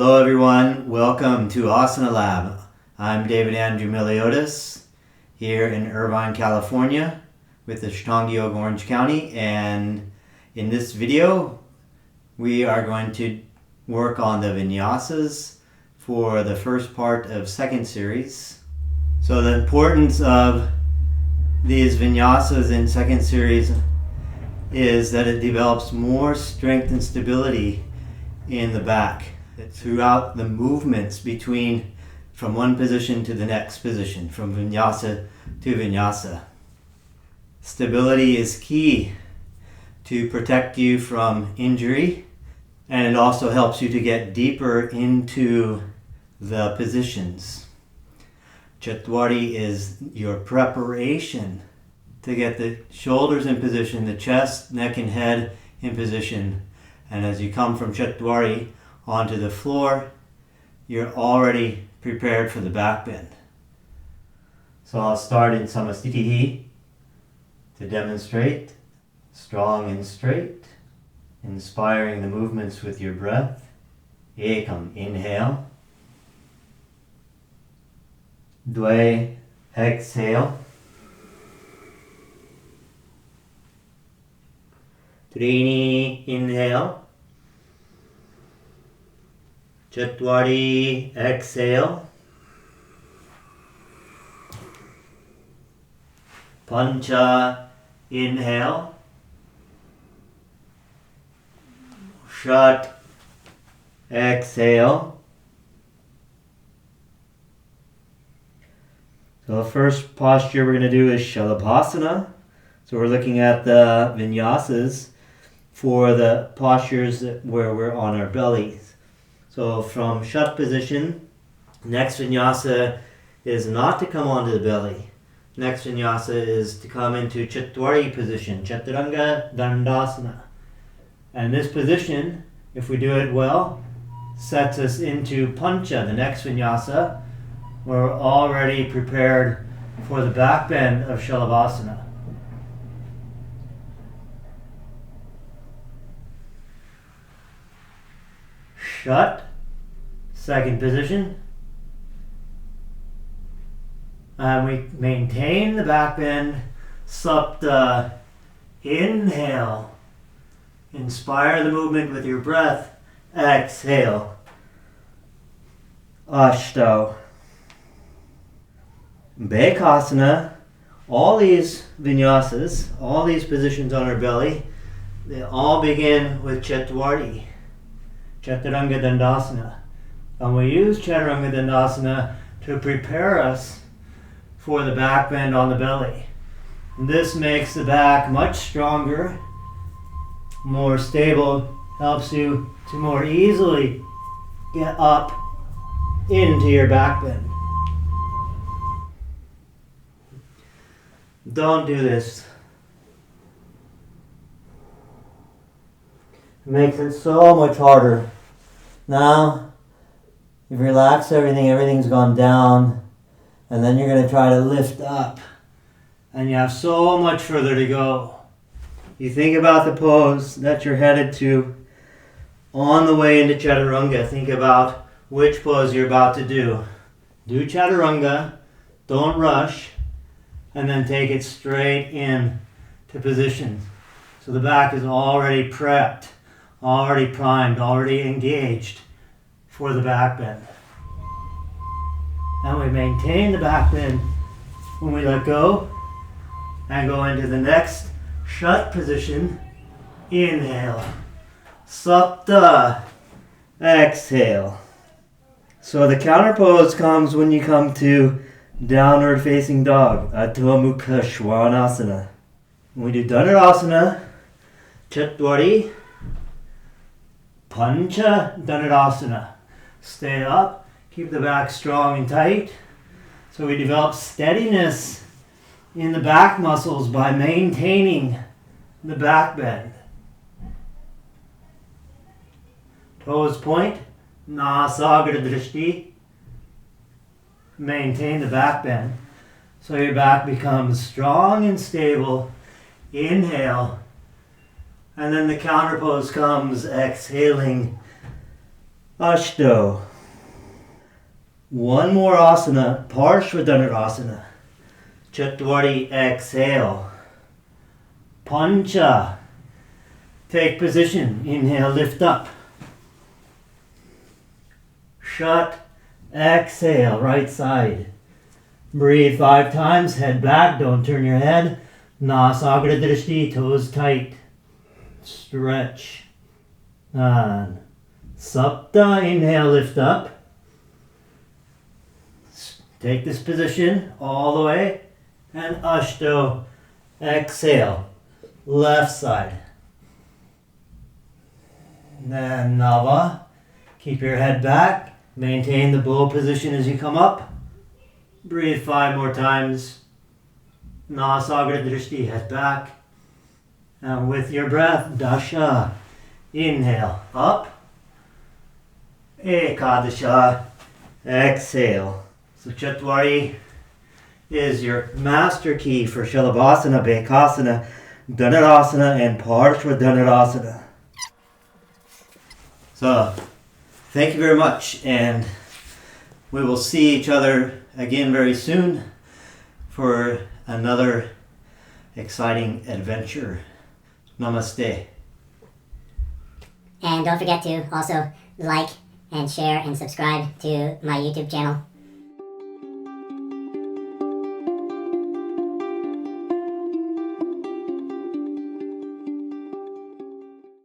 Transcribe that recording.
Hello everyone, welcome to Asana Lab. I'm David Andrew Miliotis here in Irvine, California with Ashtanga Yoga Orange County, and in this video we are going to work on the vinyasas for the first part of second series. So the importance of these vinyasas in second series is that it develops more strength and stability in the back throughout the movements from one position to the next position, from vinyasa to vinyasa. Stability is key to protect you from injury, and it also helps you to get deeper into the positions. Chatwari is your preparation to get the shoulders in position, the chest, neck, and head in position. And as you come from Chatwari onto the floor, you're already prepared for the back bend. So I'll start in Samastitihi to demonstrate strong and straight, inspiring the movements with your breath. Ekam, inhale. Dve, exhale. Trini, inhale. Chatwari, exhale. Pancha, inhale. Shat, exhale. So the first posture we're going to do is Shalabhasana. So we're looking at the vinyasas for the postures where we're on our bellies. So from Shat position, next vinyasa is not to come onto the belly. Next vinyasa is to come into Chatwari position, Chaturanga Dhanurasana. And this position, if we do it well, sets us into Pancha, the next vinyasa. We're already prepared for the back bend of Shalabhasana. Shat, second position. And we maintain the back bend. Sapta, inhale. Inspire the movement with your breath. Exhale. Ashto. Bhekasana. All these vinyasas, all these positions on our belly, they all begin with Chatwari. Chaturanga Dandasana. And we use Chaturanga Dandasana to prepare us for the back bend on the belly. And this makes the back much stronger, more stable, helps you to more easily get up into your back bend. Don't do this. It makes it so much harder. Now, you've relaxed everything's gone down, and then you're going to try to lift up. And you have so much further to go. You think about the pose that you're headed to on the way into Chaturanga. Think about which pose you're about to do. Do Chaturanga, don't rush, and then take it straight in to position. So the back is already prepped, already primed, already engaged for the back bend. And we maintain the back bend when we let go and go into the next Shat position. Inhale. Sapta. Exhale. So the counter pose comes when you come to downward facing dog, Adho Mukha Svanasana. When we do Dhanurasana, Chatwari, Pancha Dhanurasana. Stay up, keep the back strong and tight. So we develop steadiness in the back muscles by maintaining the back bend. Toes point, Nasagra Drishti. Maintain the back bend so your back becomes strong and stable. Inhale. And then the counter pose comes, exhaling Ashto. One more asana, Parshva Dhanurasana. Chatwari, exhale. Pancha. Take position. Inhale, lift up. Shut. Exhale, right side. Breathe 5 times, head back, don't turn your head. Nasagra drishti, toes tight. Stretch. And Sapta, inhale, lift up. Take this position all the way. And Ashto, exhale. Left side. Then Nava, keep your head back. Maintain the bow position as you come up. Breathe 5 more times. Nasagra drishti, head back. And with your breath, Dasha. Inhale, up. Ekadasha, exhale. So Chatwari is your master key for Shalabhasana, Bhekasana, Dhanurasana, and Parshva Dhanurasana. So, thank you very much, and we will see each other again very soon for another exciting adventure. Namaste. And don't forget to also like and share and subscribe to my YouTube channel.